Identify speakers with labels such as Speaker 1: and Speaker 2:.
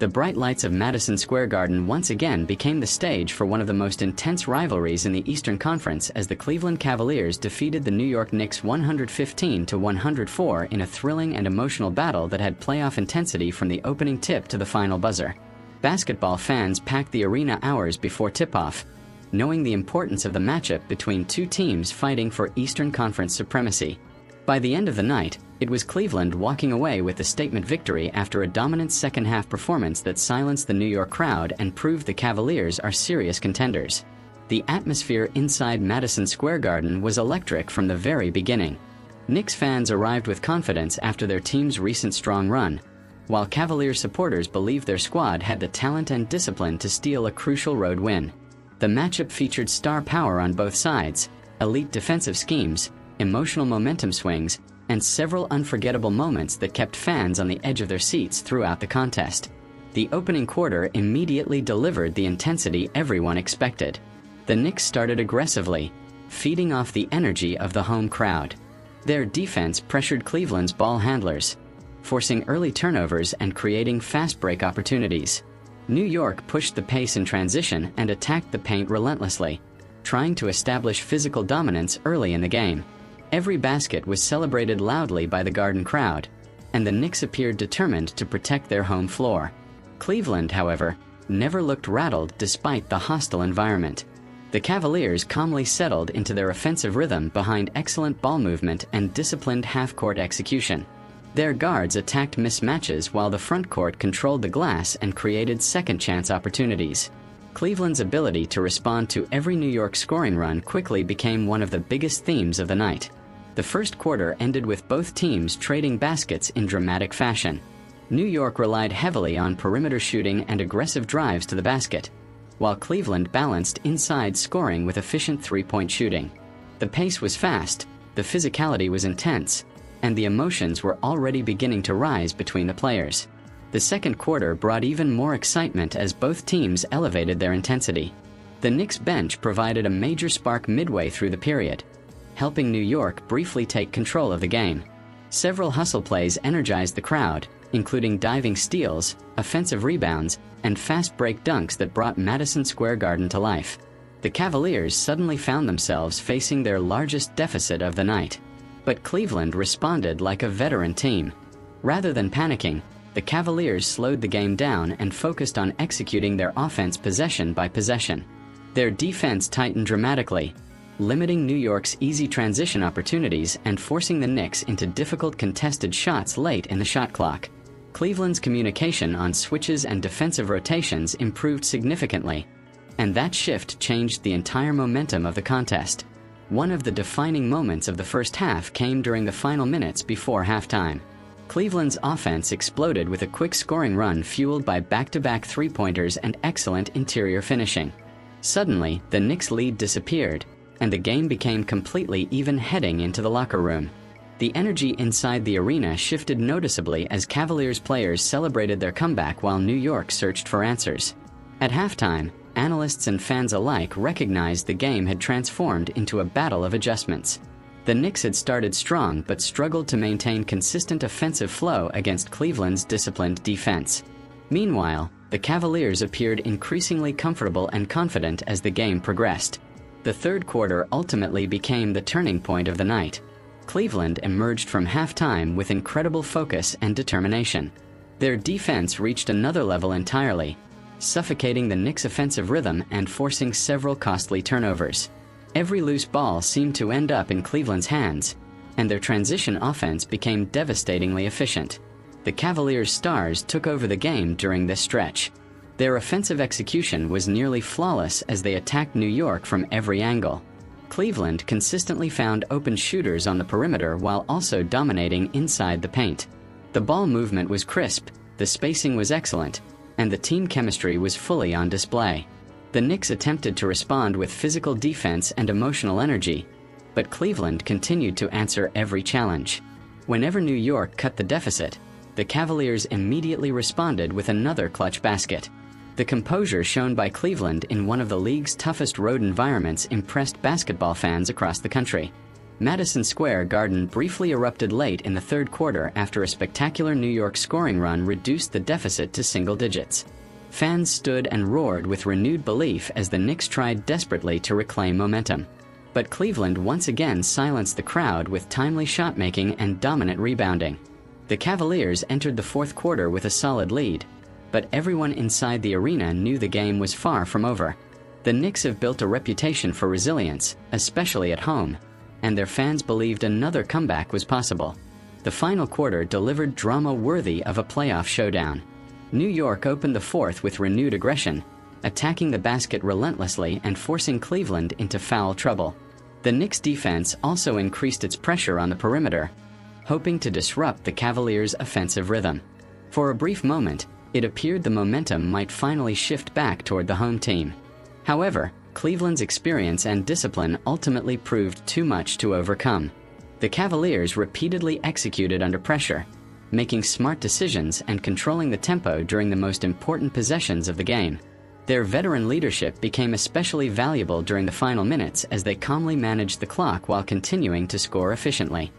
Speaker 1: The bright lights of Madison Square Garden once again became the stage for one of the most intense rivalries in the Eastern Conference as the Cleveland Cavaliers defeated the New York Knicks 115-104 in a thrilling and emotional battle that had playoff intensity from the opening tip to the final buzzer. Basketball fans packed the arena hours before tip-off, knowing the importance of the matchup between two teams fighting for Eastern Conference supremacy. By the end of the night, it was Cleveland walking away with the statement victory after a dominant second-half performance that silenced the New York crowd and proved the Cavaliers are serious contenders. The atmosphere inside Madison Square Garden was electric from the very beginning. Knicks fans arrived with confidence after their team's recent strong run, while Cavaliers supporters believed their squad had the talent and discipline to steal a crucial road win. The matchup featured star power on both sides, elite defensive schemes, emotional momentum swings, and several unforgettable moments that kept fans on the edge of their seats throughout the contest. The opening quarter immediately delivered the intensity everyone expected. The Knicks started aggressively, feeding off the energy of the home crowd. Their defense pressured Cleveland's ball handlers, forcing early turnovers and creating fast break opportunities. New York pushed the pace in transition and attacked the paint relentlessly, trying to establish physical dominance early in the game. Every basket was celebrated loudly by the Garden crowd, and the Knicks appeared determined to protect their home floor. Cleveland, however, never looked rattled despite the hostile environment. The Cavaliers calmly settled into their offensive rhythm behind excellent ball movement and disciplined half-court execution. Their guards attacked mismatches while the front court controlled the glass and created second-chance opportunities. Cleveland's ability to respond to every New York scoring run quickly became one of the biggest themes of the night. The first quarter ended with both teams trading baskets in dramatic fashion. New York relied heavily on perimeter shooting and aggressive drives to the basket, while Cleveland balanced inside scoring with efficient three-point shooting. The pace was fast, the physicality was intense, and the emotions were already beginning to rise between the players. The second quarter brought even more excitement as both teams elevated their intensity. The Knicks bench provided a major spark midway through the period, helping New York briefly take control of the game. Several hustle plays energized the crowd, including diving steals, offensive rebounds, and fast break dunks that brought Madison Square Garden to life. The Cavaliers suddenly found themselves facing their largest deficit of the night. But Cleveland responded like a veteran team. Rather than panicking, the Cavaliers slowed the game down and focused on executing their offense possession by possession. Their defense tightened dramatically, limiting New York's easy transition opportunities and forcing the Knicks into difficult contested shots late in the shot clock. Cleveland's communication on switches and defensive rotations improved significantly, and that shift changed the entire momentum of the contest. One of the defining moments of the first half came during the final minutes before halftime. Cleveland's offense exploded with a quick scoring run fueled by back-to-back three-pointers and excellent interior finishing. Suddenly, the Knicks' lead disappeared, and the game became completely even heading into the locker room. The energy inside the arena shifted noticeably as Cavaliers players celebrated their comeback while New York searched for answers. At halftime, analysts and fans alike recognized the game had transformed into a battle of adjustments. The Knicks had started strong but struggled to maintain consistent offensive flow against Cleveland's disciplined defense. Meanwhile, the Cavaliers appeared increasingly comfortable and confident as the game progressed. The third quarter ultimately became the turning point of the night. Cleveland emerged from halftime with incredible focus and determination. Their defense reached another level entirely, suffocating the Knicks' offensive rhythm and forcing several costly turnovers. Every loose ball seemed to end up in Cleveland's hands, and their transition offense became devastatingly efficient. The Cavaliers' stars took over the game during this stretch. Their offensive execution was nearly flawless as they attacked New York from every angle. Cleveland consistently found open shooters on the perimeter while also dominating inside the paint. The ball movement was crisp, the spacing was excellent, and the team chemistry was fully on display. The Knicks attempted to respond with physical defense and emotional energy, but Cleveland continued to answer every challenge. Whenever New York cut the deficit, the Cavaliers immediately responded with another clutch basket. The composure shown by Cleveland in one of the league's toughest road environments impressed basketball fans across the country. Madison Square Garden briefly erupted late in the third quarter after a spectacular New York scoring run reduced the deficit to single digits. Fans stood and roared with renewed belief as the Knicks tried desperately to reclaim momentum. But Cleveland once again silenced the crowd with timely shot-making and dominant rebounding. The Cavaliers entered the fourth quarter with a solid lead, but everyone inside the arena knew the game was far from over. The Knicks have built a reputation for resilience, especially at home, and their fans believed another comeback was possible. The final quarter delivered drama worthy of a playoff showdown. New York opened the fourth with renewed aggression, attacking the basket relentlessly and forcing Cleveland into foul trouble. The Knicks' defense also increased its pressure on the perimeter, hoping to disrupt the Cavaliers' offensive rhythm. For a brief moment, it appeared the momentum might finally shift back toward the home team. However, Cleveland's experience and discipline ultimately proved too much to overcome. The Cavaliers repeatedly executed under pressure, making smart decisions and controlling the tempo during the most important possessions of the game. Their veteran leadership became especially valuable during the final minutes as they calmly managed the clock while continuing to score efficiently.